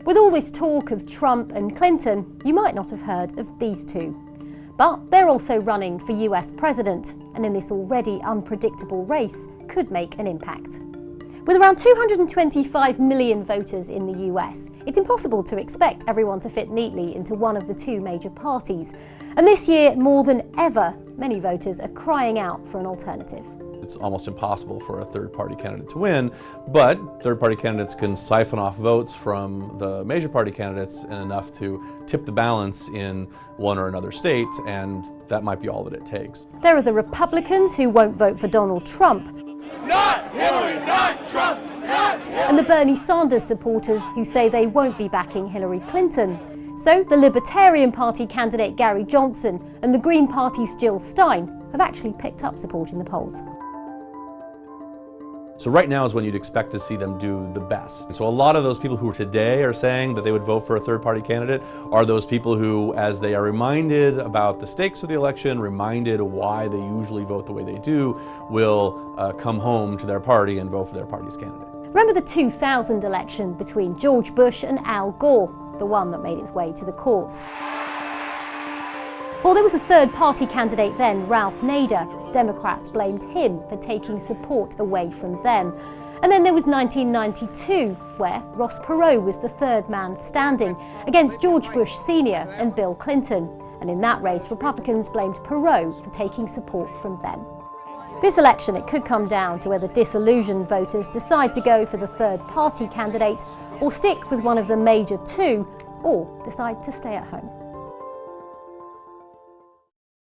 With all this talk of Trump and Clinton, you might not have heard of these two. But they're also running for US president, and in this already unpredictable race, could make an impact. With around 225 million voters in the US, it's impossible to expect everyone to fit neatly into one of the two major parties. And this year, more than ever, many voters are crying out for an alternative. It's almost impossible for a third-party candidate to win, but third-party candidates can siphon off votes from the major party candidates enough to tip the balance in one or another state, and that might be all that it takes. There are the Republicans who won't vote for Donald Trump. Not Hillary, not Trump, not Hillary. And the Bernie Sanders supporters who say they won't be backing Hillary Clinton. So the Libertarian Party candidate Gary Johnson and the Green Party's Jill Stein have actually picked up support in the polls. So right now is when you'd expect to see them do the best. So a lot of those people who today are saying that they would vote for a third-party candidate are those people who, as they are reminded about the stakes of the election, reminded why they usually vote the way they do, will come home to their party and vote for their party's candidate. Remember the 2000 election between George Bush and Al Gore, the one that made its way to the courts? Well, there was a third-party candidate then, Ralph Nader. Democrats blamed him for taking support away from them. And then there was 1992, where Ross Perot was the third man standing against George Bush Sr. and Bill Clinton. And in that race, Republicans blamed Perot for taking support from them. This election, it could come down to whether disillusioned voters decide to go for the third-party candidate or stick with one of the major two, or decide to stay at home.